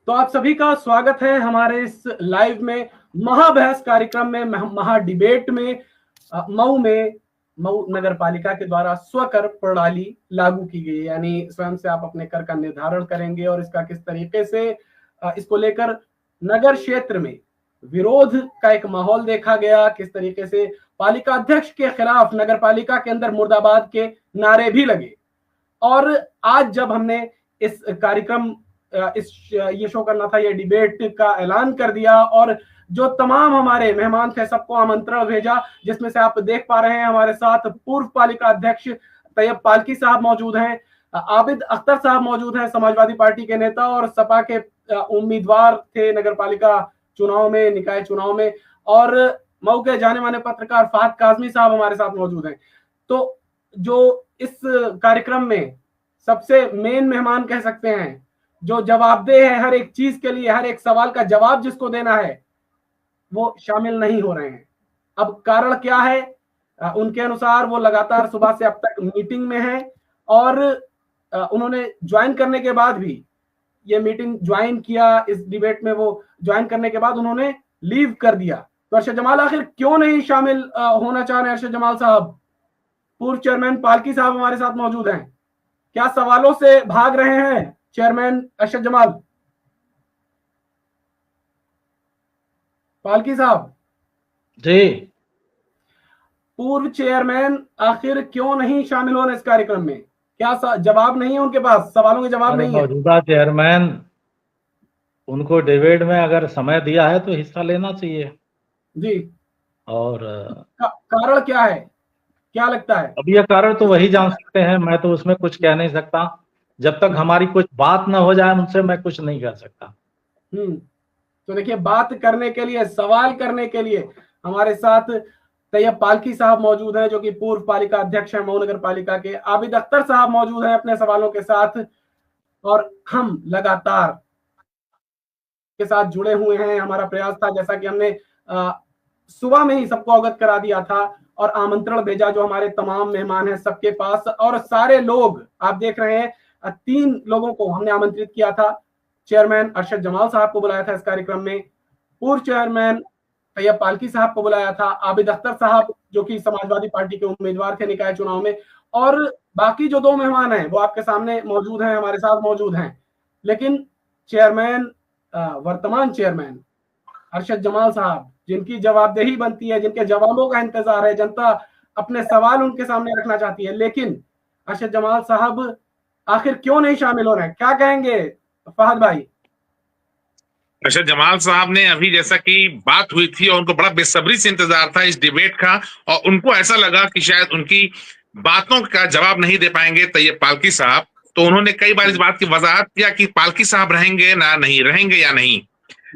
तो आप सभी का स्वागत है हमारे इस लाइव में महाबहस कार्यक्रम में, महा डिबेट में। मऊ नगर पालिका के द्वारा स्वकर प्रणाली लागू की गई, यानी स्वयं से आप अपने कर का निर्धारण करेंगे और इसका किस तरीके से इसको लेकर नगर क्षेत्र में विरोध का एक माहौल देखा गया, किस तरीके से पालिका अध्यक्ष के खिलाफ नगर पालिका के अंदर मुर्दाबाद के नारे भी लगे। और आज जब हमने इस कार्यक्रम ये शो करना था, ये डिबेट का ऐलान कर दिया और जो तमाम हमारे मेहमान थे सबको आमंत्रण भेजा, जिसमें से आप देख पा रहे हैं हमारे साथ पूर्व पालिका अध्यक्ष तैयब पालकी साहब मौजूद हैं, आबिद अख्तर साहब मौजूद हैं, समाजवादी पार्टी के नेता और सपा के उम्मीदवार थे नगर पालिका चुनाव में, निकाय चुनाव में, और मऊ के जाने माने पत्रकार फहद काजमी साहब हमारे साथ मौजूद हैं। तो जो इस कार्यक्रम में सबसे मेन मेहमान कह सकते हैं, जो जवाबदेह है हर एक चीज के लिए, हर एक सवाल का जवाब जिसको देना है, वो शामिल नहीं हो रहे हैं। अब कारण क्या है? उनके अनुसार वो लगातार सुबह से अब तक मीटिंग में हैं और उन्होंने ज्वाइन करने के बाद भी, ये मीटिंग ज्वाइन किया, इस डिबेट में वो ज्वाइन करने के बाद उन्होंने लीव कर दिया। तो अरशद जमाल आखिर क्यों नहीं शामिल होना चाह रहे हैं? अरशद जमाल साहब, पूर्व चेयरमैन पालकी साहब हमारे साथ मौजूद हैं, क्या सवालों से भाग रहे हैं चेयरमैन अरशद जमाल? पालकी साहब जी, पूर्व चेयरमैन आखिर क्यों नहीं शामिल हो रहे इस कार्यक्रम में? क्या जवाब नहीं है उनके पास? सवालों के जवाब नहीं है? मौजूदा चेयरमैन, उनको डिबेट में अगर समय दिया है तो हिस्सा लेना चाहिए जी। और कारण क्या है, क्या लगता है? अब ये कारण तो वही जान सकते हैं, मैं तो उसमें कुछ कह नहीं सकता। जब तक हमारी कुछ बात ना हो जाए उनसे मैं कुछ नहीं कह सकता। तो देखिए, बात करने के लिए, सवाल करने के लिए हमारे साथ तैयब पालकी साहब मौजूद हैं, जो कि पूर्व पालिका अध्यक्ष हैं मऊ नगर पालिका के। आबिद अख्तर साहब मौजूद हैं अपने सवालों के साथ, और हम लगातार के साथ जुड़े हुए हैं। हमारा प्रयास था, जैसा कि हमने सुबह में ही सबको अवगत करा दिया था और आमंत्रण भेजा जो हमारे तमाम मेहमान हैं सबके पास, और सारे लोग आप देख रहे हैं, 3 लोगों को हमने आमंत्रित किया था। चेयरमैन अरशद जमाल साहब को बुलाया था इस कार्यक्रम में, पूर्व चेयरमैन तैयब पालकी साहब को बुलाया था, आबिद अख्तर साहब जो कि समाजवादी पार्टी के उम्मीदवार थे निकाय चुनाव में, और बाकी जो 2 मेहमान हैं वो आपके सामने मौजूद हैं, हमारे साथ मौजूद हैं। लेकिन चेयरमैन, वर्तमान चेयरमैन अरशद जमाल साहब, जिनकी जवाबदेही बनती है, जिनके जवाबों का इंतजार है, जनता अपने सवाल उनके सामने रखना चाहती है, लेकिन अरशद जमाल साहब आखिर क्यों नहीं शामिल हो रहे हैं? क्या कहेंगे फहद भाई? अरशद जमाल साहब ने अभी, जैसा कि बात हुई थी और उनको बड़ा बेसब्री से इंतजार था इस डिबेट का, और उनको ऐसा लगा कि शायद उनकी बातों का जवाब नहीं दे पाएंगे तैयब पालकी साहब, तो उन्होंने कई बार इस बात की वजाहत किया कि पालकी साहब रहेंगे ना, नहीं रहेंगे या नहीं।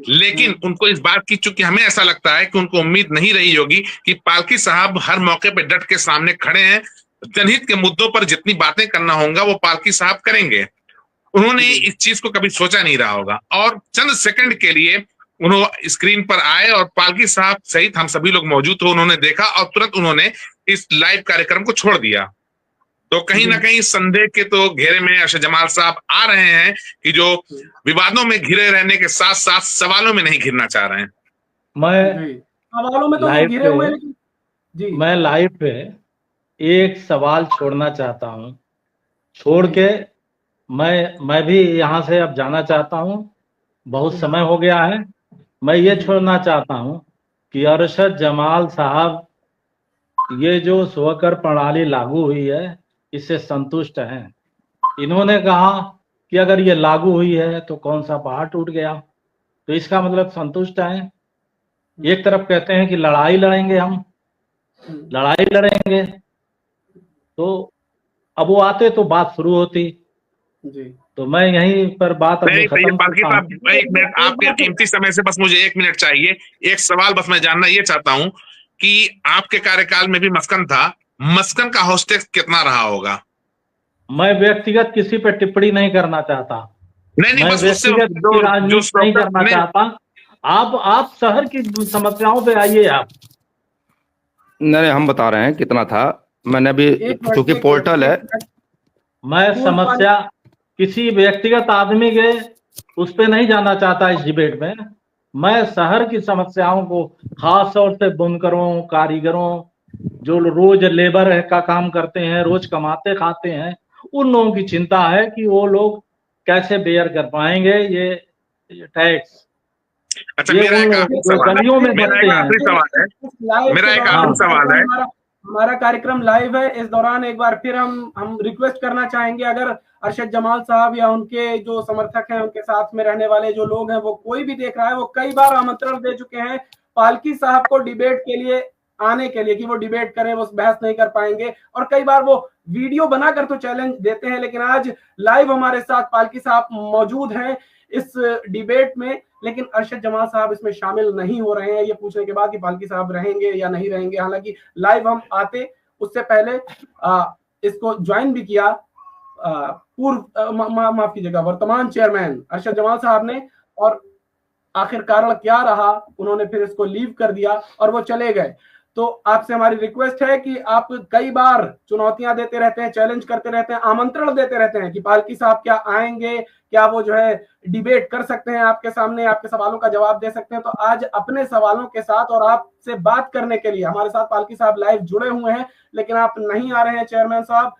लेकिन उनको इस बात की, चूंकि हमें ऐसा लगता है कि उनको उम्मीद नहीं रही होगी कि पालकी साहब हर मौके पर डट के सामने खड़े हैं, जनहित के मुद्दों पर जितनी बातें करना होगा वो पालकी साहब करेंगे। उन्होंने इस चीज को कभी सोचा नहीं रहा होगा और चंद सेकंड के लिए उन्होंने स्क्रीन पर आए और पालकी साहब सहित हम सभी लोग मौजूद थे, उन्होंने देखा और तुरंत उन्होंने इस लाइव कार्यक्रम को छोड़ दिया। तो कहीं ना कहीं संदेह के तो घेरे में अरशद जमाल साहब आ रहे हैं कि जो विवादों में घिरे रहने के साथ साथ सवालों में नहीं घिरना चाह रहे हैं। सवालों में तो घिरे हुए हैं, लेकिन मैं लाइव पे एक सवाल छोड़ना चाहता हूं, छोड़ के मैं भी यहाँ से अब जाना चाहता हूँ, बहुत समय हो गया है। मैं ये छोड़ना चाहता हूँ कि अरशद जमाल साहब, ये जो स्वकर प्रणाली लागू हुई है इससे संतुष्ट हैं। इन्होंने कहा कि अगर ये लागू हुई है तो कौन सा पहाड़ टूट गया, तो इसका मतलब संतुष्ट हैं। एक तरफ कहते हैं कि लड़ाई लड़ेंगे, हम लड़ाई लड़ेंगे, तो अब वो आते तो बात शुरू होती जी। तो मैं यहीं पर बात अपनी खत्म करता हूं। एक मिनट, आपके कीमती समय से बस मुझे 1 मिनट चाहिए। एक सवाल बस मैं जानना ये चाहता हूं कि आपके कार्यकाल में भी मस्कन था, मस्कन का हाउस टैक्स कितना रहा होगा? मैं व्यक्तिगत किसी पे टिप्पणी नहीं करना चाहता। नहीं, मैं बस व्यक्तिगत राजनीति नहीं करना चाहता। आप शहर की समस्याओं पे आइए। आप नहीं, हम बता रहे हैं कितना था। मैंने भी, चूंकि पोर्टल है, मैं समस्या किसी व्यक्तिगत आदमी के उस पे नहीं जाना चाहता इस डिबेट में। मैं शहर की समस्याओं को, खास तौर से बुनकरों, कारीगरों, जो रोज लेबर का काम करते हैं, रोज कमाते खाते हैं, उन लोगों की चिंता है कि वो लोग कैसे बेयर कर पाएंगे ये टैक्स। अच्छा, ये मेरा उन एक लोग आखिरी जो सवाल है, गलियों में मेरा बसते एक हैं। आखिरी सवाल है, लाइव मेरा के एक दौरान आखिरी सवाल है। हमारा कार्यक्रम लाइव है। इस दौरान एक बार फिर हम रिक्वेस्ट करना चाहेंगे, अगर अरशद जमाल साहब या उनके जो समर्थक हैं, उनके साथ में रहने वाले जो लोग हैं, वो कोई भी देख रहा है, वो कई बार आमंत्रण दे चुके हैं पालकी साहब को डिबेट के लिए आने के लिए, कि वो डिबेट करें, वो बहस नहीं कर पाएंगे, और कई बार वो वीडियो बनाकर तो चैलेंज देते हैं, लेकिन आज लाइव हमारे साथ पालकी साहब मौजूद हैं इस डिबेट में, लेकिन अरशद जमाल साहब इसमें शामिल नहीं हो रहे हैं, ये पूछने के बाद कि पालकी साहब रहेंगे या नहीं रहेंगे। हालांकि लाइव हम आते उससे पहले इसको ज्वाइन भी किया पूर्व माफ कीजिएगा वर्तमान चेयरमैन अरशद जमाल साहब ने, और आखिर कारण क्या रहा, उन्होंने फिर इसको लीव कर दिया और वो चले गए। तो आपसे हमारी रिक्वेस्ट है कि आप कई बार चुनौतियां देते रहते हैं, चैलेंज करते रहते हैं, आमंत्रण देते रहते हैं कि पालकी साहब क्या आएंगे, क्या वो जो है डिबेट कर सकते हैं आपके सामने, आपके सवालों का जवाब दे सकते हैं। तो आज अपने सवालों के साथ और आपसे बात करने के लिए हमारे साथ पालकी साहब लाइव जुड़े हुए हैं, लेकिन आप नहीं आ रहे हैं चेयरमैन साहब,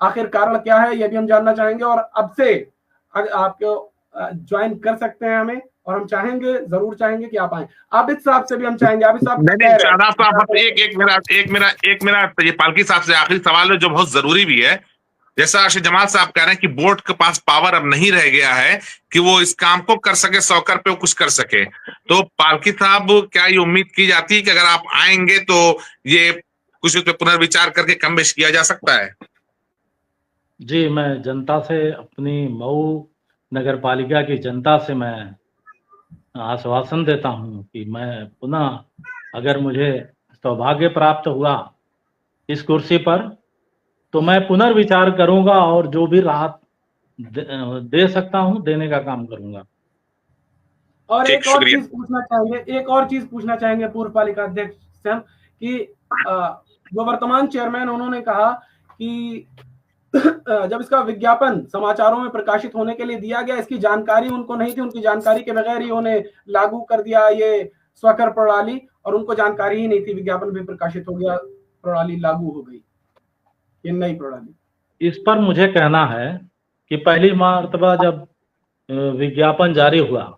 आखिर कारण क्या है ये भी हम जानना चाहेंगे, और अब से आपको ज्वाइन कर सकते हैं हमें, और हम चाहेंगे, जरूर चाहेंगे कि आप आए। आबिद साहब से भी हम चाहेंगे, आबिद साहब नहीं, शादाब साहब, एक मेरा ये पालकी साहब से आखिरी सवाल है जो बहुत जरूरी भी है। जैसा अरशद जमाल साहब कह रहे हैं कि बोर्ड के पास पावर अब नहीं रह गया है कि वो इस काम को कर सके, 100 पे कुछ कर सके, तो पालकी साहब क्या ये उम्मीद की जाती है कि अगर आप आएंगे तो ये कुछ उस पर पुनर्विचार करके कम बेश किया जा सकता है? जी, मैं जनता से, अपनी मऊ नगर पालिका की जनता से मैं आश्वासन देता हूं कि मैं पुनः, अगर मुझे सौभाग्य प्राप्त हुआ इस कुर्सी पर, तो मैं पुनर्विचार करूंगा और जो भी राहत दे सकता हूं देने का काम करूंगा। और एक और चीज पूछना चाहेंगे पूर्व पालिका अध्यक्ष से हम, कि जो वर्तमान चेयरमैन, उन्होंने कहा कि जब इसका विज्ञापन समाचारों में प्रकाशित होने के लिए दिया गया, इसकी जानकारी उनको नहीं थी, उनकी जानकारी के बगैर ही उन्हें लागू कर दिया ये स्वकर प्रणाली, और उनको जानकारी ही नहीं थी, विज्ञापन भी प्रकाशित हो गया, प्रणाली लागू हो गई, ये नई प्रणाली। इस पर मुझे कहना है कि पहली मर्तबा जब विज्ञापन जारी हुआ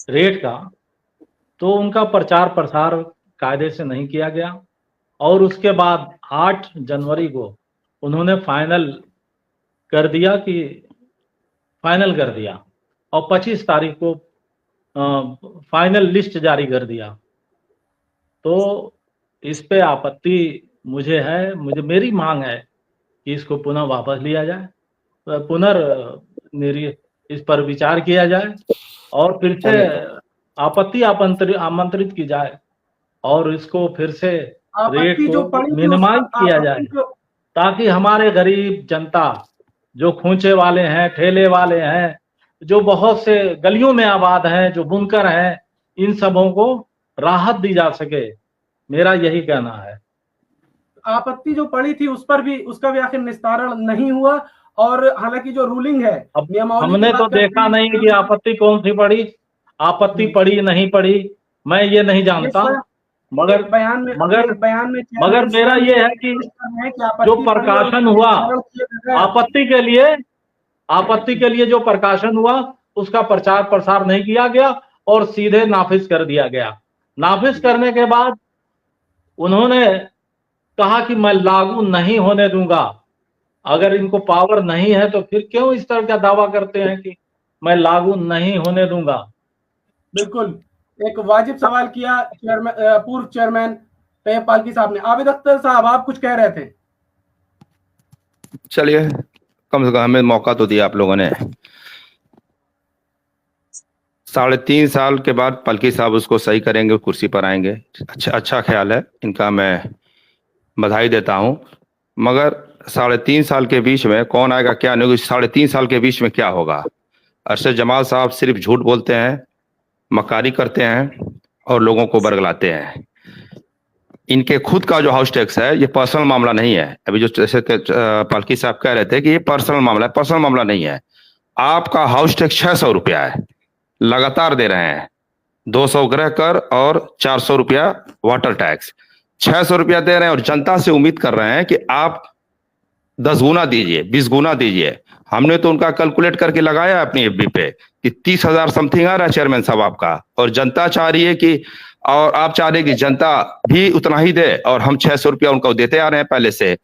रेट का, तो उनका प्रचार प्रसार कायदे से नहीं किया गया, और उसके बाद 8 जनवरी को उन्होंने फाइनल कर दिया और 25 तारीख को फाइनल लिस्ट जारी कर दिया। तो इस पे आपत्ति मुझे है, मेरी मांग है कि इसको पुनः वापस लिया जाए, इस पर विचार किया जाए, और फिर से आपत्ति आमंत्रित की जाए, और इसको फिर से रेट को मिनिमाइज किया जाए, ताकि हमारे गरीब जनता, जो खोंचे वाले हैं, ठेले वाले हैं, जो बहुत से गलियों में आबाद हैं, जो बुनकर हैं, इन सबों को राहत दी जा सके, मेरा यही कहना है। आपत्ति जो पड़ी थी उस पर भी, उसका भी आखिर निस्तारण नहीं हुआ, और हालांकि जो रूलिंग है, अब हमने तो देखा नहीं कि आपत्ति कौन सी पड़ी, आपत्ति पड़ी नहीं पड़ी, मैं ये नहीं जानता, मगर मेरा ये है कि जो प्रकाशन हुआ आपत्ति के लिए जो प्रकाशन हुआ, उसका प्रचार प्रसार नहीं किया गया और सीधे नाफिज कर दिया गया। नाफिज करने के बाद उन्होंने कहा कि मैं लागू नहीं होने दूंगा। अगर इनको पावर नहीं है तो फिर क्यों इस तरह का दावा करते हैं कि मैं लागू नहीं होने दूंगा? बिल्कुल एक वाजिब सवाल किया पूर्व चेयरमैन तैयब पालकी साहब ने। आबिद अख्तर साहब, आप कुछ कह रहे थे? चलिए, कम से कम हमें मौका तो दिया आप लोगों ने। 3.5 साल के बाद पालकी साहब उसको सही करेंगे, कुर्सी पर आएंगे, अच्छा ख्याल है इनका, मैं बधाई देता हूं। मगर 3.5 साल के बीच में कौन आएगा क्या नहीं, 3.5 साल के बीच में क्या होगा? अरशद जमाल साहब सिर्फ झूठ बोलते हैं, मक्कारी करते हैं और लोगों को बरगलाते हैं। इनके खुद का जो हाउस टैक्स है ये पर्सनल मामला नहीं है। अभी जो जैसे पालकी साहब कह रहे थे कि ये पर्सनल मामला है, पर्सनल मामला नहीं है। आपका हाउस टैक्स 600 रुपया है, लगातार दे रहे हैं। 200 गृह कर और 400 रुपया वाटर टैक्स, 600 रुपया दे रहे हैं और जनता से उम्मीद कर रहे हैं कि आप 10 गुना दीजिए, 20 गुना दीजिए। हमने तो उनका कैलकुलेट करके लगाया अपनी एफबी पे कि 30,000 समथिंग आ रहा है चेयरमैन साहब आपका, और जनता चाह रही है कि, और आप चाह रहे हैं कि जनता भी उतना ही दे, और हम 600 रुपया उनको देते आ रहे हैं पहले से।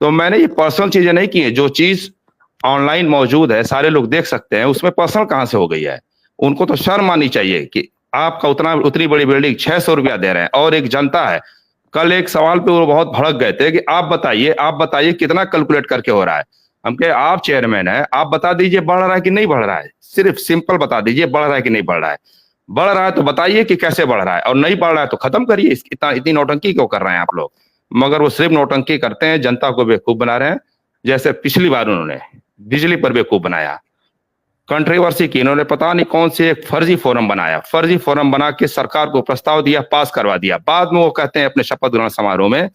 तो मैंने ये पर्सनल चीजें नहीं की है, जो चीज ऑनलाइन मौजूद है सारे लोग देख सकते हैं, उसमें पर्सनल कहां से हो गई है। उनको तो शर्म आनी चाहिए कि आपका उतनी बड़ी बिल्डिंग 600 रुपया दे रहे हैं। और एक जनता है, कल एक सवाल पे वो बहुत भड़क गए थे कि आप बताइए कितना कैलकुलेट करके हो रहा है। हम कहे आप चेयरमैन है, आप बता दीजिए बढ़ रहा है कि नहीं बढ़ रहा है, सिर्फ सिंपल बता दीजिए बढ़ रहा है कि नहीं बढ़ रहा है। बढ़ रहा है तो बताइए कि कैसे बढ़ रहा है, और नहीं बढ़ रहा है तो खत्म करिए। इतनी नौटंकी क्यों कर रहे हैं आप लोग? मगर वो सिर्फ नौटंकी करते हैं, जनता को बेवकूफ बना रहे हैं। जैसे पिछली बार उन्होंने बिजली पर बेवकूफ बनाया, कंट्रोवर्सी की, इन्होंने पता नहीं कौन से एक फर्जी फोरम बनाया, फर्जी फोरम बना के सरकार को प्रस्ताव दिया, पास करवा दिया। बाद में वो कहते हैं अपने शपथ ग्रहण समारोह में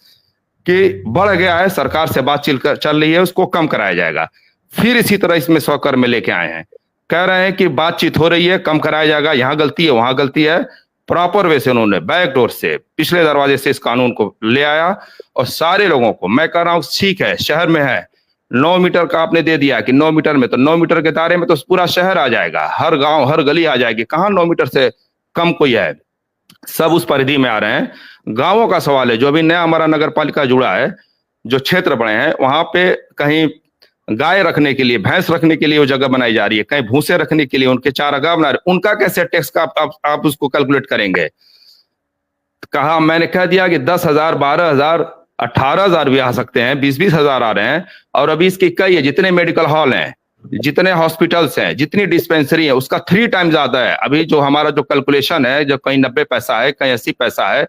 कि बढ़ गया है, सरकार से बातचीत चल रही है, उसको कम कराया जाएगा। फिर इसी तरह इसमें 100 कर में लेके आए हैं, कह रहे हैं कि बातचीत हो रही है, कम कराया जाएगा, यहाँ गलती है वहां गलती है। प्रॉपर वे से उन्होंने बैकडोर से, पिछले दरवाजे से इस कानून को ले आया, और सारे लोगों को मैं कह रहा हूं ठीक है, शहर में है 9 मीटर का आपने दे दिया कि 9 मीटर में, तो 9 मीटर के दायरे में तो पूरा शहर आ जाएगा, हर गांव हर गली आ जाएगी। कहां 9 मीटर से कम कोई है, सब उस परिधि में आ रहे हैं। गांवों का सवाल है, जो अभी नया हमारा नगर पालिका जुड़ा है, जो क्षेत्र बने हैं, वहां पे कहीं गाय रखने के लिए, भैंस रखने के लिए वो जगह बनाई जा रही है, कहीं भूसे रखने के लिए उनके चारागाह बना रहे, उनका कैसे टैक्स का आप उसको कैलकुलेट करेंगे? कहा, मैंने कह दिया कि 10,000 12,000 18,000 भी आ सकते हैं, 20-20 हजार आ रहे हैं। और अभी इसकी कई है, जितने मेडिकल हॉल हैं, जितने हॉस्पिटल्स हैं, जितनी डिस्पेंसरी है, उसका 3 टाइम ज्यादा है। अभी जो हमारा जो कैलकुलेशन है, जो कहीं 90 पैसा है, कहीं 80 पैसा है,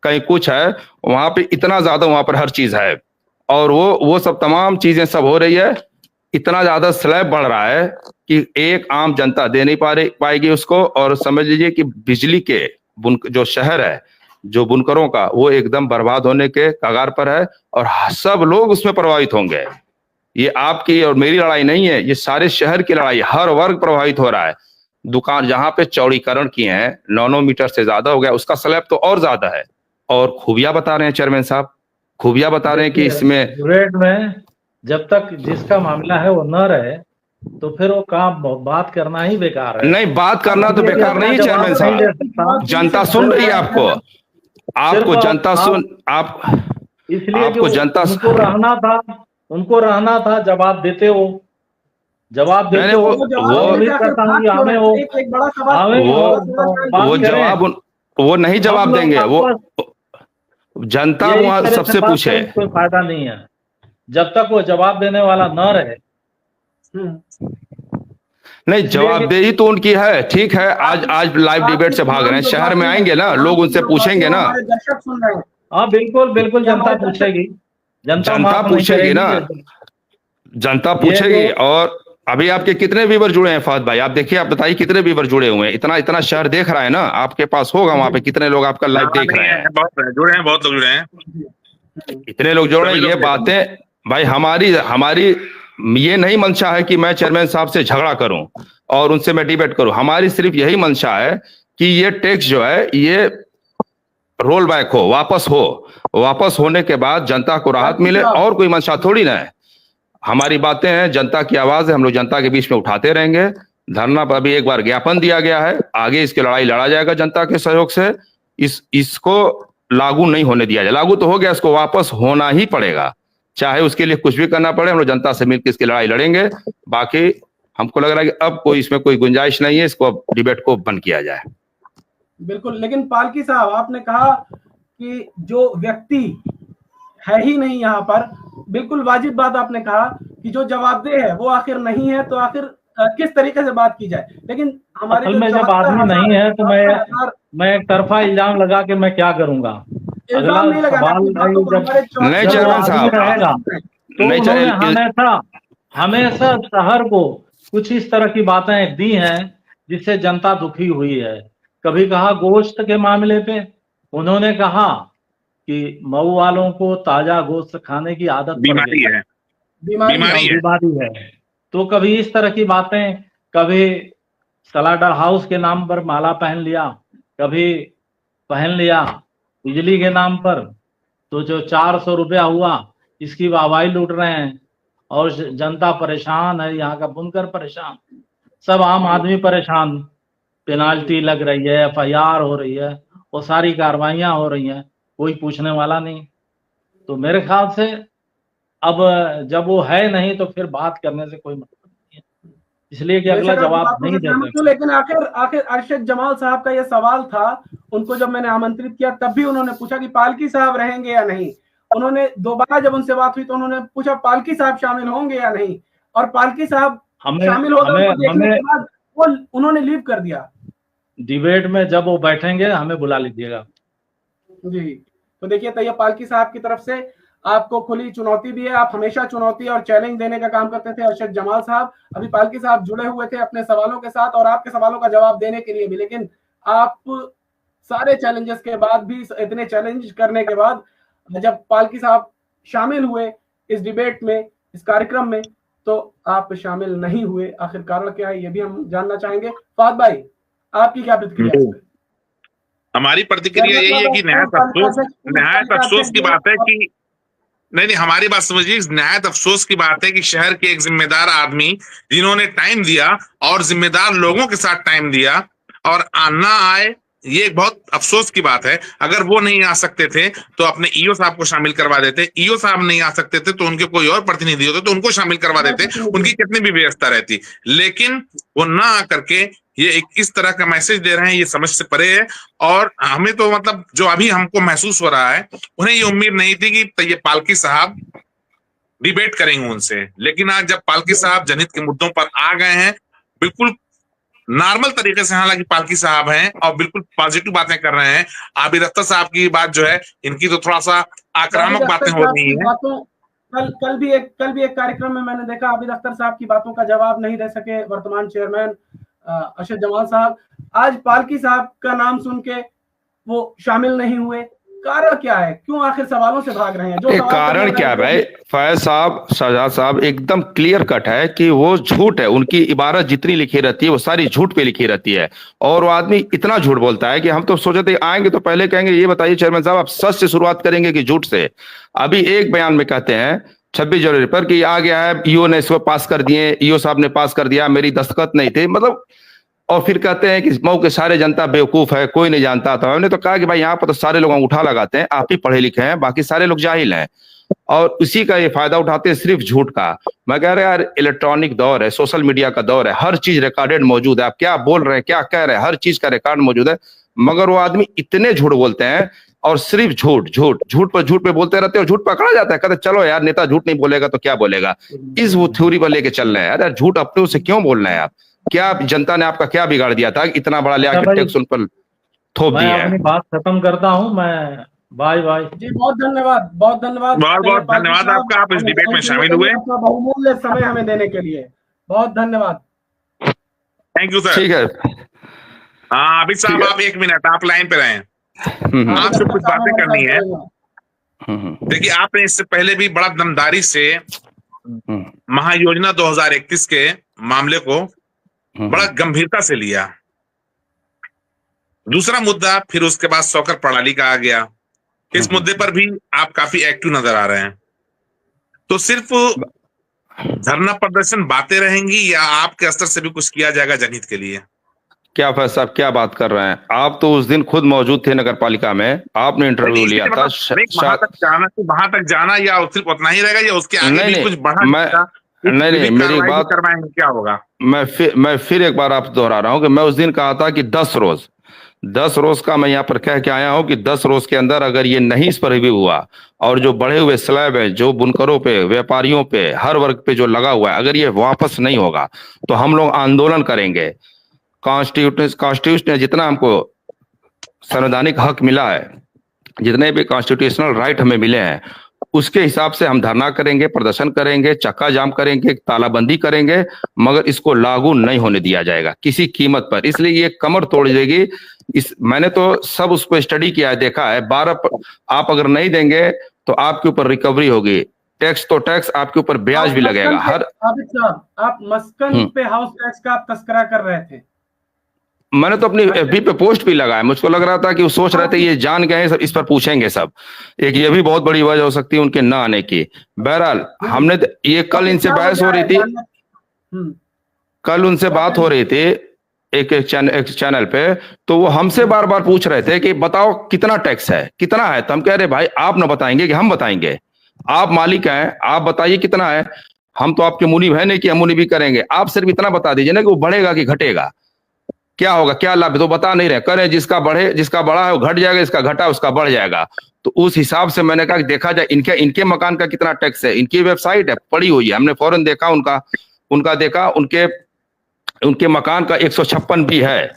कहीं कुछ है, वहां पे इतना ज्यादा वहां पर हर चीज है। और वो सब तमाम चीजें सब हो रही है, इतना ज्यादा स्लैब बढ़ रहा है कि एक आम जनता दे नहीं पाएगी उसको। और समझ लीजिए कि बिजली के जो शहर है, जो बुनकरों का, वो एकदम बर्बाद होने के कगार पर है, और सब लोग उसमें प्रभावित होंगे। ये आपकी और मेरी लड़ाई नहीं है, ये सारे शहर की लड़ाई, हर वर्ग प्रभावित हो रहा है। दुकान जहां पे चौड़ीकरण किए हैं, 9 मीटर से ज्यादा हो गया, उसका स्लैब तो और ज्यादा है। और खूबियां बता रहे हैं चेयरमैन साहब, खूबियां बता रहे हैं कि इसमें रेट में जब तक जिसका मामला है वो न रहे, तो फिर वो काम बात करना ही बेकार है। नहीं, बात करना तो बेकार नहीं है चेयरमैन साहब, जनता सुन रही है आपको जनता सुन, आप इसलिए आपको जनता उनको रहना था, जवाब देते हो। वो नहीं जवाब देंगे, वो जनता वहां सबसे पूछे, कोई फायदा नहीं है जब तक वो जवाब देने वाला न रहे। नहीं, जवाबदेही तो उनकी है, ठीक है। आज लाइव डिबेट से भाग रहे हैं, शहर में आएंगे ना लोग, उनसे पूछेंगे ना। हाँ बिल्कुल जनता पूछेगी, जनता पूछेगी ना, जनता पूछेगी। और अभी आपके कितने व्यूवर जुड़े हैं फहद भाई? आप देखिए, आप बताइए कितने व्यूवर जुड़े हुए हैं? इतना शहर देख रहा है ना, आपके पास होगा वहां पे कितने लोग आपका लाइव देख रहे हैं? बहुत जुड़े हैं, बहुत लोग जुड़े हैं, इतने लोग जुड़े हैं। ये बातें भाई हमारी ये नहीं मंशा है कि मैं चेयरमैन साहब से झगड़ा करूं और उनसे मैं डिबेट करूं। हमारी सिर्फ यही मंशा है कि ये टैक्स जो है ये रोल बैक हो, वापस होने के बाद जनता को राहत मिले, और कोई मंशा थोड़ी ना है। हमारी बातें हैं, जनता की आवाज है, हम लोग जनता के बीच में उठाते रहेंगे। धरना पर अभी एक बार ज्ञापन दिया गया है, आगे इसकी लड़ाई लड़ा जाएगा जनता के सहयोग से। इसको लागू नहीं होने दिया जाए, लागू तो हो गया, इसको वापस होना ही पड़ेगा, चाहे उसके लिए कुछ भी करना पड़े। हम लोग जनता से मिलकर इसकी लड़ाई लड़ेंगे। बाकी हमको लग रहा है कि अब इसमें कोई गुंजाइश नहीं है, इसको अब डिबेट को बंद किया जाए। बिल्कुल, लेकिन पालकी साहब, आपने कहा कि जो व्यक्ति है ही नहीं यहाँ पर, बिल्कुल वाजिब बात आपने कहा कि जो जवाबदेह है वो आखिर नहीं है, तो आखिर किस तरीके से बात की जाए। लेकिन हमारे में जब आदमी नहीं है तो मैं एक तरफा इल्जाम लगा के मैं क्या करूंगा? अगला सवाल नहीं चेयरमैन साहब, तो हमेशा शहर को कुछ इस तरह की बातें दी हैं जिससे जनता दुखी हुई है। कभी कहा गोश्त के मामले पे, उन्होंने कहा कि मऊ वालों को ताजा गोश्त खाने की आदत बीमारी है। तो कभी इस तरह की बातें, कभी स्लाटर हाउस के नाम पर माला पहन लिया, कभी पहन लिया बिजली के नाम पर, तो जो 400 रुपया हुआ इसकी वाहवाही लूट रहे हैं, और जनता परेशान है, यहाँ का बुनकर परेशान, सब आम आदमी परेशान। पेनाल्टी लग रही है, FIR हो रही है, वो सारी कार्रवाइयां हो रही हैं, कोई पूछने वाला नहीं। तो मेरे ख्याल से अब जब वो है नहीं तो फिर बात करने से कोई मतलब नहीं है, इसलिए कि अगला जवाब नहीं दे सकते। लेकिन आखिर अरशद जमाल साहब का यह सवाल था, उनको जब मैंने आमंत्रित किया तब भी उन्होंने पूछा कि पालकी साहब रहेंगे या नहीं। उन्होंने दोबारा जब उनसे बात हुई तो उन्होंने पूछा पालकी साहब शामिल होंगे या नहीं, और पालकी साहब शामिल हो गए, देखने के बाद वो उन्होंने लीव कर दिया। डिबेट में जब वो बैठेंगे हमें बुला लीजिएगा जी। तो देखिए तैय्यब पालकी साहब की तरफ से आपको खुली चुनौती भी है, आप हमेशा चुनौती और चैलेंज देने का काम करते थे अरशद जमाल साहब। अभी पालकी साहब जुड़े हुए थे अपने सवालों के साथ और आपके सवालों का जवाब देने के लिए भी, लेकिन आप सारे चैलेंजेस के बाद भी, इतने चैलेंज करने के बाद जब पालकी साहब शामिल हुए इस डिबेट में, इस कार्यक्रम में, तो आप शामिल नहीं हुए। आखिर कारण क्या है ये भी हम जानना चाहेंगे। फाद भाई, आपकी क्या प्रतिक्रिया है? हमारी प्रतिक्रिया यही है कि नहायत अफसोस की बात है कि नहीं, हमारी बात समझिए, नहायत अफसोस की बात है कि शहर के एक जिम्मेदार आदमी जिन्होंने टाइम दिया और जिम्मेदार लोगों के साथ टाइम दिया और ना आए, ये एक बहुत अफसोस की बात है। अगर वो नहीं आ सकते थे तो अपने ईओ साहब को शामिल करवा देते, ईओ साहब नहीं आ सकते थे तो उनके कोई और प्रतिनिधि होते तो उनको शामिल करवा देते, उनकी कितनी भी व्यवस्था रहती। लेकिन वो ना आकर के ये एक इस तरह का मैसेज दे रहे हैं, ये समझ से परे है। और हमें तो मतलब जो अभी हमको महसूस हो रहा है, उन्हें ये उम्मीद नहीं थी कि ये पालकी साहब डिबेट करेंगे उनसे, लेकिन आज जब पालकी साहब जनहित के मुद्दों पर आ गए हैं, बिल्कुल नॉर्मल तरीके से, हालांकि पालकी साहब हैं और बिल्कुल पॉजिटिव बातें कर रहे हैं। आबिद अख्तर साहब की बात जो है, इनकी तो थोड़ा सा आक्रामक बातें हो रही है। कल भी एक कार्यक्रम में मैंने देखा आबिद अख्तर साहब की बातों का जवाब नहीं दे सके वर्तमान चेयरमैन अरशद जमाल साहब। आज पालकी साहब का नाम सुन के वो शामिल नहीं हुए, कारण क्या है? क्यों आखिर सवालों से भाग रहे हैं? जो कारण क्या है भाई? फैज साहब, शहजाद साहब, एकदम क्लियर कट है कि वो झूठ है। उनकी इबारत जितनी लिखी रहती है वो सारी झूठ पे लिखी रहती है, और वो आदमी इतना झूठ बोलता है कि हम तो सोचे थे आएंगे तो पहले कहेंगे ये बताइए चेयरमैन साहब आप सच से शुरुआत करेंगे कि झूठ से? अभी एक बयान में कहते हैं 26 जनवरी पर कि आ गया है, ईओ ने इसको पास कर दिए, ईओ साहब ने पास कर दिया, मेरी दस्तखत नहीं थे, मतलब। और फिर कहते हैं कि मऊ के सारे जनता बेवकूफ है, कोई नहीं जानता था। हमने तो कहा कि भाई यहाँ पर तो सारे लोग अंगूठा लगाते हैं, आप ही पढ़े लिखे हैं, बाकी सारे लोग जाहिल हैं, और इसी का ये फायदा उठाते हैं सिर्फ झूठ का। मैं कह रहा यार, इलेक्ट्रॉनिक दौर है, सोशल मीडिया का दौर है, हर चीज रिकॉर्डेड मौजूद है, आप क्या बोल रहे हैं, क्या कह रहे हैं, हर चीज का रिकॉर्ड मौजूद है। मगर वो आदमी इतने झूठ बोलते हैं, और सिर्फ झूठ झूठ झूठ पे बोलते रहते हैं, और झूठ पकड़ा जाता है। कहते चलो यार, नेता झूठ नहीं बोलेगा तो क्या बोलेगा, इस वो थ्योरी पर लेके चल रहे हैं। यार झूठ अपने से क्यों बोलना है आप? क्या जनता ने आपका क्या बिगाड़ दिया था इतना बड़ा ले आकर टैक्स उन पर थोप दिया है? मैं अपनी बात खत्म करता हूं। मैं बाय जी, बहुत धन्यवाद, बहुत धन्यवाद, बहुत धन्यवाद आपका, आप इस डिबेट में शामिल हुए, बहुमूल्य समय हमें देने के लिए बहुत धन्यवाद। Thank you sir. ठीक है। हाँ आबिद साहब, आप 1 मिनट आप लाइन पे रहें, आपसे कुछ बातें करनी है। देखिए, आपने इससे पहले भी बड़ा दमदारी से महायोजना 2031 के मामले को बड़ा गंभीरता से लिया। दूसरा मुद्दा फिर उसके बाद सौकर प्रणाली का आ गया। इस मुद्दे पर भी आप काफी एक्टिव नजर आ रहे हैं। तो सिर्फ धरना प्रदर्शन बातें रहेंगी या आपके स्तर से भी कुछ किया जाएगा जनहित के लिए? क्या फैज साहब क्या बात कर रहे हैं? आप तो उस दिन खुद मौजूद थे नगर पालिका में, आपने इंटरव्यू लिया था। वहां तक जाना या सिर्फ उतना ही रहेगा या उसके आगे भी कुछ बढ़ा? नहीं, मेरी बात करवाएंगे, क्या होगा? मैं फिर एक बार आप दोहरा रहा हूं कि मैं उस दिन कहा था कि 10 रोज का मैं यहाँ पर कह के आया हूं कि 10 रोज के अंदर अगर ये नहीं इस पर रिव्यू हुआ, और जो बढ़े हुए स्लैब है, जो बुनकरों पे, व्यापारियों पे, हर वर्ग पे जो लगा हुआ है, अगर ये वापस नहीं होगा तो हम लोग आंदोलन करेंगे। कॉन्स्टिट्यूशन ने जितना हमको संवैधानिक हक मिला है, जितने भी कॉन्स्टिट्यूशनल राइट हमें मिले हैं, उसके हिसाब से हम धरना करेंगे, प्रदर्शन करेंगे, चक्का जाम करेंगे, तालाबंदी करेंगे, मगर इसको लागू नहीं होने दिया जाएगा किसी कीमत पर। इसलिए ये कमर तोड़ देगी। मैंने तो सब उसको स्टडी किया है, देखा है। 12 आप अगर नहीं देंगे तो आपके ऊपर रिकवरी होगी। टैक्स तो टैक्स, आपके ऊपर ब्याज भी लगेगा हर। आबिद साहब, आप मस्कन पे हाउस टैक्स का आप तस्करा कर रहे थे। मैंने तो अपनी एफबी पे पोस्ट भी लगाया, मुझको लग रहा था कि वो सोच रहे थे ये जान गए सब, इस पर पूछेंगे सब। एक ये भी बहुत बड़ी वजह हो सकती है उनके ना आने की। बहरहाल हमने ये कल इनसे बहस हो रही थी, कल उनसे बात हो रही थी एक चैनल पे, तो वो हमसे बार बार पूछ रहे थे कि बताओ कितना टैक्स है, कितना है। तो हम कह रहे भाई आप ना बताएंगे कि हम बताएंगे, आप मालिक हैं, आप बताइए कितना है। हम तो आपके मुनीब है नहीं कि हम मुनीबी करेंगे, आप सिर्फ इतना बता दीजिए ना कि वो बढ़ेगा कि घटेगा, क्या होगा, क्या लाभ है, तो बता नहीं रहे। करें जिसका बढ़े, जिसका बढ़ा है वो घट जाएगा, इसका घटा उसका बढ़ जाएगा। तो उस हिसाब से मैंने कहा कि देखा जाए इनके मकान का कितना टैक्स है। इनकी वेबसाइट है, पड़ी हुई है, हमने फौरन देखा उनका देखा, उनके मकान का 156 भी है,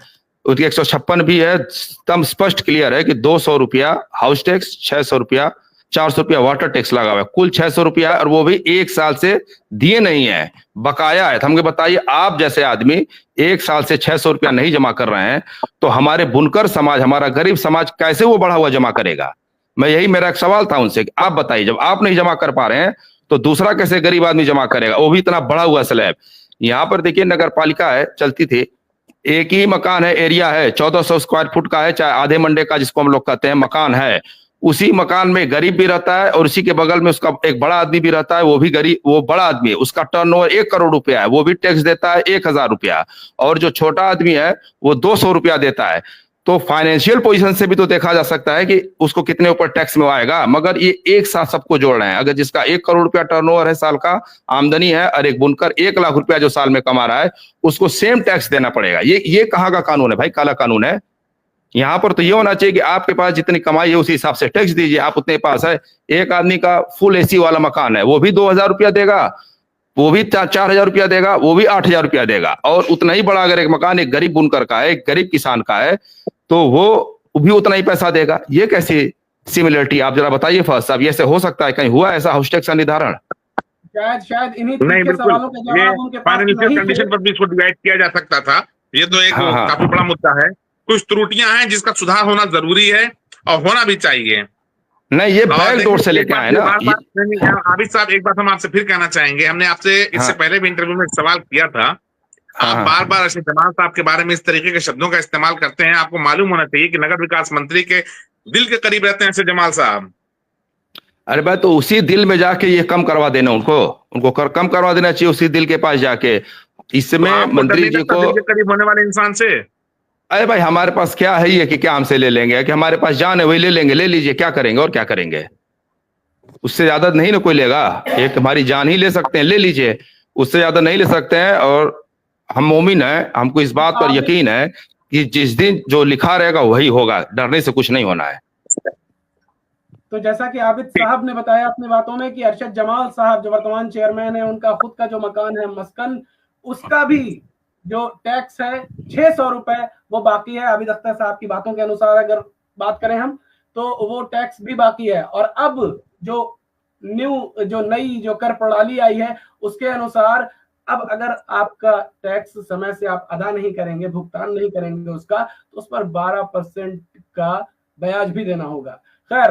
उसके 156 भी है, एकदम स्पष्ट क्लियर है कि 200 रुपया हाउस टैक्स, 600 रुपया 400 रुपया वाटर टैक्स लगा हुआ है, कुल 600 रुपया, और वो भी 1 साल से दिए नहीं है, बकाया है। तो हमको बताइए, आप जैसे आदमी 1 साल से 600 रुपया नहीं जमा कर रहे हैं, तो हमारे बुनकर समाज, हमारा गरीब समाज कैसे वो बढ़ा हुआ जमा करेगा। मेरा एक सवाल था उनसे कि आप बताइए, जब आप नहीं जमा कर पा रहे हैं तो दूसरा कैसे गरीब आदमी जमा करेगा, वो भी इतना बढ़ा हुआ स्लैब। यहाँ पर देखिए नगर पालिका है, चलती थी, एक ही मकान है, एरिया है, 1400 स्क्वायर फुट का है, चाहे आधे मंडे का जिसको हम लोग कहते हैं मकान है, उसी मकान में गरीब भी रहता है और उसी के बगल में उसका एक बड़ा आदमी भी रहता है, वो भी गरीब, वो बड़ा आदमी है, उसका टर्नओवर 1 करोड़ रुपया है, वो भी टैक्स देता है 1000 रुपया, और जो छोटा आदमी है वो 200 रुपया देता है। तो फाइनेंशियल पोजीशन से भी तो देखा जा सकता है कि उसको कितने ऊपर टैक्स में आएगा। मगर ये एक साथ सबको जोड़ रहे हैं। अगर जिसका 1 करोड़ रुपया टर्नओवर है, साल का आमदनी है, और एक बुनकर 1 लाख रुपया जो साल में कमा रहा है, उसको सेम टैक्स देना पड़ेगा। ये कहाँ का कानून है भाई, काला कानून है। यहाँ पर तो ये होना चाहिए कि आपके पास जितनी कमाई है उसी हिसाब से टैक्स दीजिए। आप उतने पास है, एक आदमी का फुल एसी वाला मकान है, वो भी 2000 रुपया देगा, वो भी 4000 रुपया देगा, वो भी 8000 रुपया देगा, और उतना ही बड़ा अगर एक मकान एक गरीब बुनकर का है, एक गरीब किसान का है, तो वो भी उतना ही पैसा देगा। ये कैसी सिमिलरिटी, आप जरा बताइए फर्स्ट साहब, ये से हो सकता है? कहीं हुआ ऐसा हाउस टैक्स का निर्धारण? शायद इन्हीं नहीं, के सवालों के जवाब उनके पास नहीं कंडीशन पर भी इसको डिवाइड किया जा सकता था। ये तो एक काफी बड़ा मुद्दा है। कुछ त्रुटियां हैं जिसका सुधार होना जरूरी है और होना भी चाहिए। नहीं, ये बैकडोर से लेके आए ना। आबिद साहब, एक बात हम आपसे फिर कहना चाहेंगे, हमने आपसे इससे पहले भी इंटरव्यू में सवाल किया था। आप बार बार अरशद जमाल साहब के बारे में इस तरीके के शब्दों का इस्तेमाल करते हैं। आपको मालूम होना चाहिए कि नगर विकास मंत्री के दिल के करीब रहते हैं अरशद जमाल साहब। अरे भाई, तो उसी दिल में जाके ये कम करवा देना, उनको कम करवा देना चाहिए उसी दिल के पास जाके। इसमें मंत्री जी को, दिल के करीब होने वाले इंसान से, अरे भाई हमारे पास क्या है ये कि क्या हमसे ले लेंगे, कि हमारे पास जान है वही ले लेंगे, ले लीजिए, क्या करेंगे और क्या करेंगे। उससे ज्यादा नहीं ना कोई लेगा, एक हमारी जान ही ले सकते हैं, ले लीजिए, उससे ज्यादा नहीं ले सकते हैं। और हम मोमिन हैं, हमको इस बात पर यकीन है कि जिस दिन जो लिखा रहेगा वही होगा, डरने से कुछ नहीं होना है। तो जैसा कि आबिद साहब ने बताया अपनी बातों में कि अरशद जमाल साहब जो वर्तमान चेयरमैन है, उनका खुद का जो मकान है मस्कन, उसका भी जो टैक्स है 600 रुपए वो बाकी है। आबिद अख्तर साहब की बातों के अनुसार अगर बात करें हम, तो वो टैक्स भी बाकी है। और अब जो नई कर प्रणाली आई है उसके अनुसार अब अगर आपका टैक्स समय से आप अदा नहीं करेंगे, भुगतान नहीं करेंगे उसका, तो उस पर 12% का ब्याज भी देना होगा। खैर,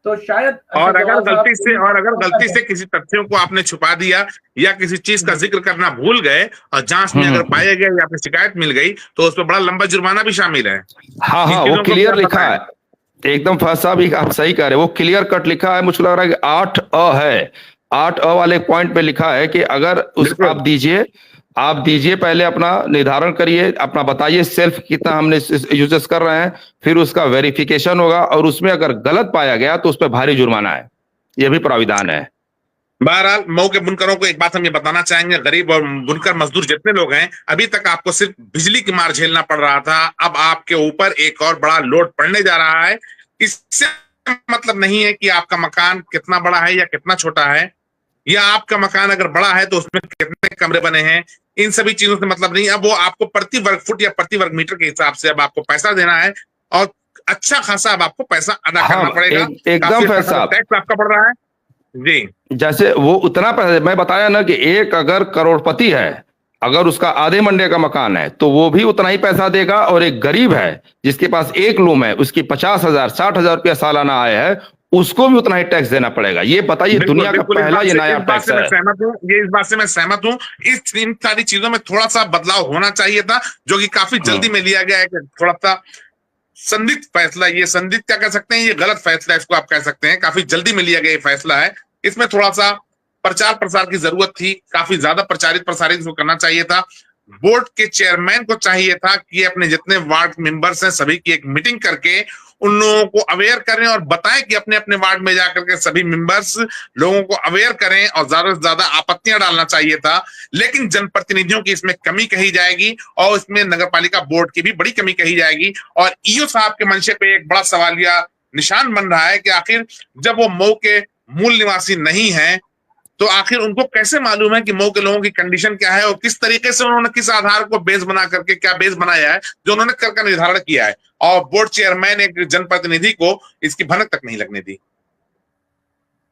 तो शायद और अगर गलती से किसी तथ्यों को आपने छुपा दिया या किसी चीज का जिक्र करना भूल गए और जांच में अगर पाया गया या फिर शिकायत मिल गई, तो उस पर बड़ा लंबा जुर्माना भी शामिल है। हाँ, वो क्लियर लिखा है एकदम। फर्स्ट साहब आप सही कह रहे हैं, वो क्लियर कट लिखा है। मुझे लग रहा है कि 8A है, 8A वाले पॉइंट पे लिखा है कि अगर आप दीजिए पहले अपना निर्धारण करिए, अपना बताइए सेल्फ कितना हमने यूजेस कर रहे हैं, फिर उसका वेरिफिकेशन होगा, और उसमें अगर गलत पाया गया तो उस पर भारी जुर्माना है। यह भी प्राविधान है। बहरहाल मऊ के बुनकरों को एक बात हम ये बताना चाहेंगे, गरीब और बुनकर मजदूर जितने लोग हैं, अभी तक आपको सिर्फ बिजली की मार झेलना पड़ रहा था, अब आपके ऊपर एक और बड़ा लोड पड़ने जा रहा है। इससे मतलब नहीं है कि आपका मकान कितना बड़ा है या कितना छोटा है, या आपका मकान अगर बड़ा है तो उसमें कितने कमरे बने हैं, इन सभी चीजों से मतलब नहीं। अब वो आपको प्रति वर्ग फुट या प्रति वर्ग मीटर के हिसाब से अब आपको पैसा देना है, और अच्छा खासा अब आपको पैसा अदा करना पड़ेगा। एकदम पैसा टैक्स आपका पड़ रहा है जी। जैसे वो उतना पैसा मैं बताया ना कि एक अगर करोड़पति है, अगर उसका आधे मंडे का मकान है तो वो भी उतना ही पैसा देगा, और एक गरीब है जिसके पास एक रूम है, उसकी 50,000 60,000 रुपया सालाना आय है, उसको भी उतना ही टैक्स देना पड़ेगा। ये बताइए, दुनिया का पहला ये नया टैक्स है। इस बात से मैं सहमत हूँ। इन सारी चीजों में थोड़ा सा बदलाव होना चाहिए था, जो कि काफी जल्दी में लिया गया है। थोड़ा सा संदिग्ध फैसला, ये संदिग्ध क्या कह सकते हैं, ये गलत फैसला है, इसको आप कह सकते हैं। काफी जल्दी में लिया गया ये फैसला है। इसमें थोड़ा सा प्रचार प्रसार की जरूरत थी, काफी ज्यादा प्रचारित प्रसारित इसको करना चाहिए था। बोर्ड के चेयरमैन को चाहिए था कि अपने जितने वार्ड मेंबर्स हैं सभी की एक मीटिंग करके उन लोगों को अवेयर करें और बताएं कि अपने अपने वार्ड में जाकर के सभी मेंबर्स लोगों को अवेयर करें, और ज्यादा से ज्यादा आपत्तियां डालना चाहिए था। लेकिन जनप्रतिनिधियों की इसमें कमी कही जाएगी और इसमें नगरपालिका बोर्ड की भी बड़ी कमी कही जाएगी। और ईओ साहब के मंशे पे एक बड़ा सवालिया निशान बन रहा है कि आखिर जब वो मऊ के मूल निवासी नहीं है तो आखिर उनको कैसे मालूम है कि मऊ के लोगों की कंडीशन क्या है और किस तरीके से उन्होंने किस आधार को बेस बना करके, क्या बेस बनाया है जो उन्होंने कर का निर्धारण किया है। और बोर्ड चेयरमैन एक जनप्रतिनिधि को इसकी भनक तक नहीं लगने दी।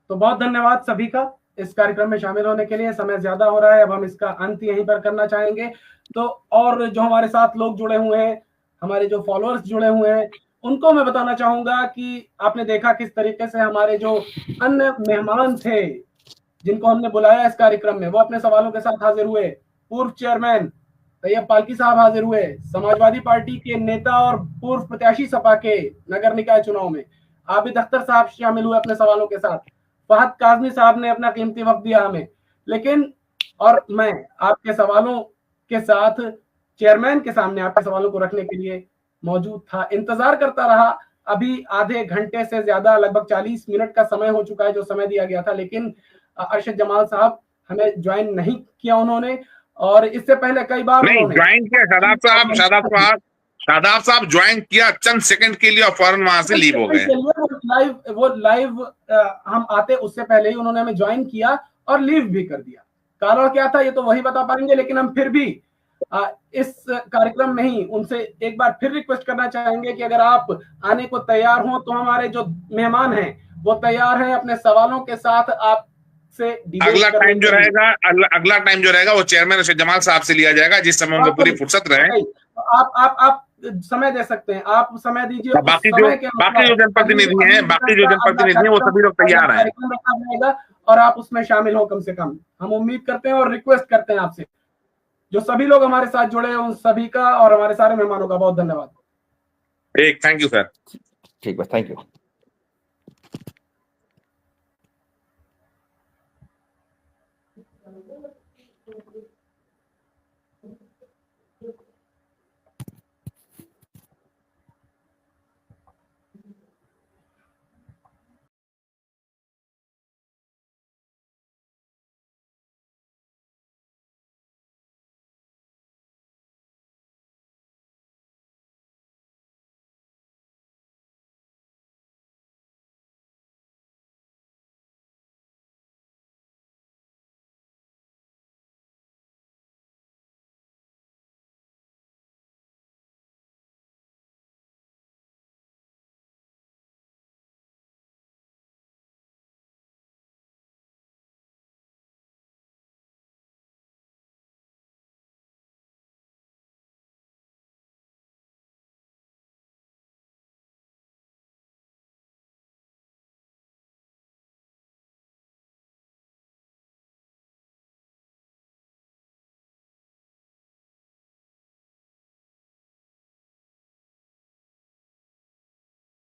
तो बहुत धन्यवाद सभी का इस कार्यक्रम में शामिल होने के लिए। समय ज्यादा हो रहा है, अब हम इसका अंत यहीं पर करना चाहेंगे। तो और जो हमारे साथ लोग जुड़े हुए हैं, हमारे जो फॉलोअर्स जुड़े हुए हैं, उनको मैं बताना चाहूंगा कि आपने देखा किस तरीके से हमारे जो अन्य मेहमान थे जिनको हमने बुलाया इस कार्यक्रम में, वो अपने सवालों के साथ हाजिर हुए। पूर्व चेयरमैन तैयब पालकी साहब हाजिर हुए, समाजवादी पार्टी के नेता और पूर्व प्रत्याशी सपा के नगर निकाय चुनाव में आबिद अख्तर साहब शामिल हुए अपने सवालों के साथ। फहद काज़मी साहब ने अपना कीमती वक्त दिया हमें। लेकिन और मैं आपके सवालों के साथ चेयरमैन के सामने आपके सवालों को रखने के लिए मौजूद था, इंतजार करता रहा। अभी आधे घंटे से ज्यादा, लगभग 40 मिनट का समय हो चुका है जो समय दिया गया था, लेकिन अरशद जमाल साहब हमें ज्वाइन नहीं किया उन्होंने। और इससे पहले कई बार नहीं ज्वाइन किया शादाब साहब ज्वाइन किया चंद सेकंड के लिए और फौरन वहां से लीव हो गए। वो लाइव हम आते उससे पहले ही उन्होंने हमें ज्वाइन किया और लीव भी कर दिया। कारण क्या था ये तो वही बता पाएंगे, लेकिन हम फिर भी इस कार्यक्रम में ही उनसे एक बार फिर रिक्वेस्ट करना चाहेंगे कि अगर आप आने को तैयार हो तो हमारे जो मेहमान हैं वो तैयार हैं अपने सवालों के साथ आप से अगला टाइम जो रहेगा वो चेयरमैन अरशद जमाल साहब से लिया जाएगा, जिस समय उनको पूरी फुर्सत रहे। आप समय दे सकते हैं, आप समय दीजिए। बाकी जो जनप्रतिनिधि हैं वो सभी लोग तैयार हैं और आप उसमें शामिल हो कम से कम, हम उम्मीद करते हैं और रिक्वेस्ट करते हैं आपसे। जो सभी लोग हमारे साथ जुड़े हैं उन सभी का और हमारे सारे मेहमानों का बहुत धन्यवाद। Thank you sir. ठीक है, थैंक यू।